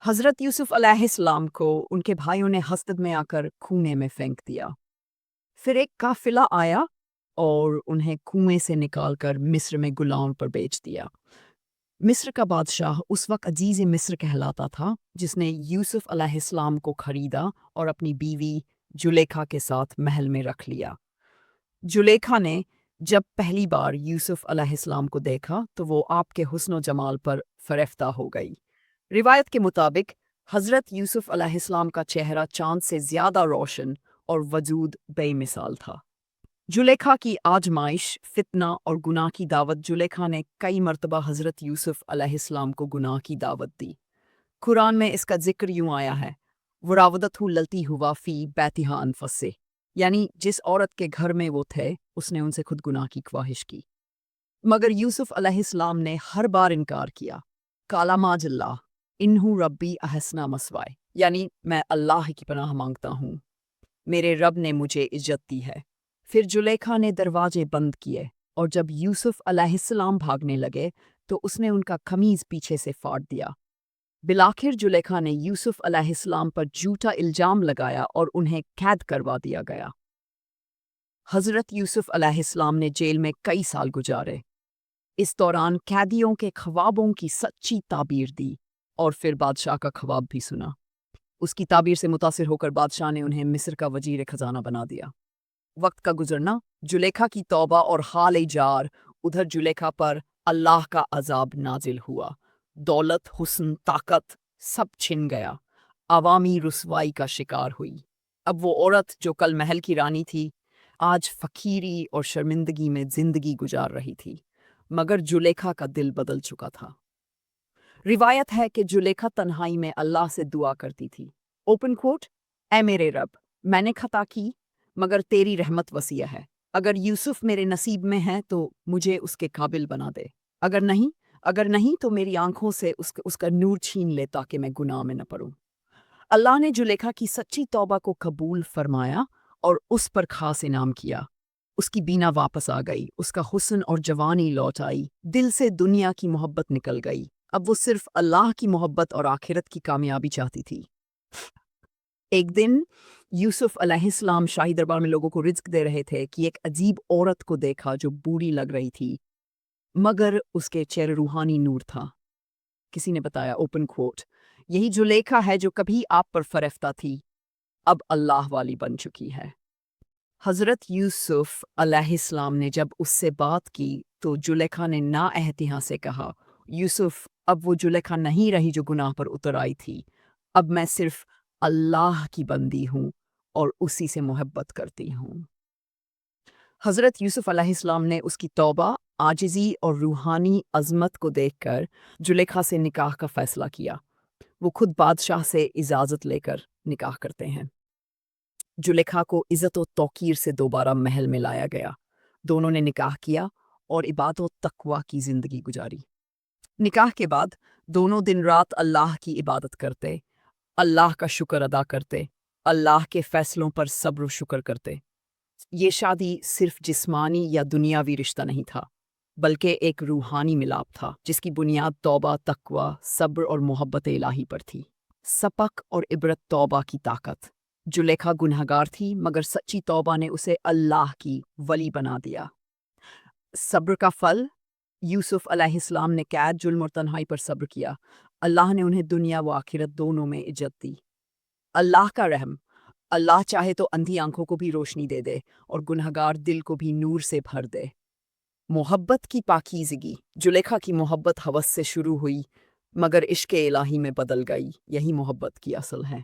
हज़रत यूसुफ़ अलैहिस्सलाम को उनके भाइयों ने हसद में आकर खूने में फेंक दिया। फिर एक काफ़िला आया और उन्हें कुएं से निकालकर मिस्र में गुलाम पर बेच दिया। मिस्र का बादशाह उस वक्त अजीज़ मिस्र कहलाता था, जिसने यूसुफ़ अलैहिस्सलाम को खरीदा और अपनी बीवी जुलेखा के साथ महल में रख लिया। जुलेखा ने जब पहली बार यूसुफ़ अलैहिस्सलाम को देखा तो वो आपके हुस्न जमाल पर फ़रेफ्ता हो गई। रिवायत के मुताबिक हज़रत यूसुफ़ अलैहिस्सलाम का चेहरा चाँद से ज़्यादा रोशन और वजूद बेमिसाल था। जुलेखा की आजमाइश, फितना और गुनाह की दावत। जुलेखा ने कई मर्तबा हज़रत यूसुफ़ अलैहिस्सलाम को गुनाह की दावत दी। कुरान में इसका जिक्र यूं आया है, वरावदतहु लती हुआ फ़ी बैतिहा अनफसे, यानी जिस औरत के घर में वो थे उसने उनसे खुद गुनाह की ख्वाहिश की। मगर यूसुफ़ अलैहिस्सलाम ने हर बार इनकार किया। काला माजल्ला इन्हू रब्बी अहसना मसवाए, यानी मैं अल्लाह की पनाह मांगता हूँ, मेरे रब ने मुझे इज्जत दी है। फिर जुलेखा ने दरवाजे बंद किए और जब यूसुफ़ अलैहिस्सलाम भागने लगे तो उसने उनका कमीज़ पीछे से फाड़ दिया। बिलाखिर जुलेखा ने यूसुफ़ अलैहिस्सलाम पर झूठा इल्ज़ाम लगाया और उन्हें कैद करवा दिया गया। हज़रत यूसुफ़ अलैहिस्सलाम ने जेल में कई साल गुजारे। इस दौरान कैदियों के ख्वाबों की सच्ची ताबीर दी और फिर बादशाह का ख्वाब भी सुना। उसकी ताबीर से मुतासिर होकर बादशाह ने उन्हें मिस्र का वजीर खजाना बना दिया। वक्त का गुजरना, जुलेखा की तौबा और हाल जार। उधर जुलेखा पर अल्लाह का अजाब नाजिल हुआ। दौलत, हुस्न, ताकत सब छिन गया। अवामी रुसवाई का शिकार हुई। अब वो औरत जो कल महल की रानी थी, आज फकीरी और शर्मिंदगी में जिंदगी गुजार रही थी। मगर जुलेखा का दिल बदल चुका था। रिवायत है कि जुलेखा तन्हाई में अल्लाह से दुआ करती थी। ओपन कोट, ऐ मेरे रब, मैंने खता की मगर तेरी रहमत वसीय है। अगर यूसुफ मेरे नसीब में है तो मुझे उसके काबिल बना दे। अगर नहीं अगर नहीं तो मेरी आंखों से उसका नूर छीन ले ताकि मैं गुनाह में न पड़ूं। अल्लाह ने जुलेखा की सच्ची तौबा को कबूल फरमाया और उस पर खास इनाम किया। उसकी बीना वापस आ गई, उसका हुस्न और जवानी लौट आई, दिल से दुनिया की मोहब्बत निकल गई। अब वो सिर्फ अल्लाह की मोहब्बत और आखिरत की कामयाबी चाहती थी। एक दिन यूसुफ अलैहिस्सलाम शाही दरबार में लोगों को रिज़्क दे रहे थे कि एक अजीब औरत को देखा जो बूढ़ी लग रही थी, मगर उसके चेहरे रूहानी नूर था। किसी ने बताया, ओपन कोट, यही जुलेखा है जो कभी आप पर फरेफ्ता थी, अब अल्लाह वाली बन चुकी है। हज़रत यूसुफ अलैहिस्सलाम ने जब उससे बात की तो जुलेखा ने नाएहतियात से कहा, यूसुफ, अब वो जुलेखा नहीं रही जो गुनाह पर उतर आई थी। अब मैं सिर्फ अल्लाह की बंदी हूँ और उसी से मोहब्बत करती हूँ। हज़रत यूसुफ अलैहिस्सलाम ने उसकी तौबा, आजिज़ी और रूहानी अज़मत को देखकर जुलेखा से निकाह का फ़ैसला किया। वो खुद बादशाह से इजाज़त लेकर निकाह करते हैं। जुलेखा को इज़्ज़त और तौक़ीर से दोबारा महल में लाया गया। दोनों ने निकाह किया और इबादत और तक़वा की ज़िंदगी गुजारी। निकाह के बाद दोनों दिन रात अल्लाह की इबादत करते, अल्लाह का शुक्र अदा करते, अल्लाह के फ़ैसलों पर सब्र और शुक्र करते। ये शादी सिर्फ जिस्मानी या दुनियावी रिश्ता नहीं था, बल्कि एक रूहानी मिलाप था जिसकी बुनियाद तौबा, तक़वा, सब्र और मोहब्बत इलाही पर थी। सबक और इबरत तौबा की ताकत। जुलेखा गुनहगार थी मगर सच्ची तौबा ने उसे अल्लाह की वली बना दिया। सब्र का फल, यूसुफ अलैहिस्सलाम ने कैद, जुल्म और तन्हाई पर सब्र किया। अल्लाह ने उन्हें दुनिया व आखिरत दोनों में इज्जत दी। अल्लाह का रहम, अल्लाह चाहे तो अंधी आंखों को भी रोशनी दे दे और गुनहगार दिल को भी नूर से भर दे। मोहब्बत की पाकीज़गी, जुलेखा की मोहब्बत हवस से शुरू हुई मगर इश्क़ इलाही में बदल गई। यही मोहब्बत की असल है।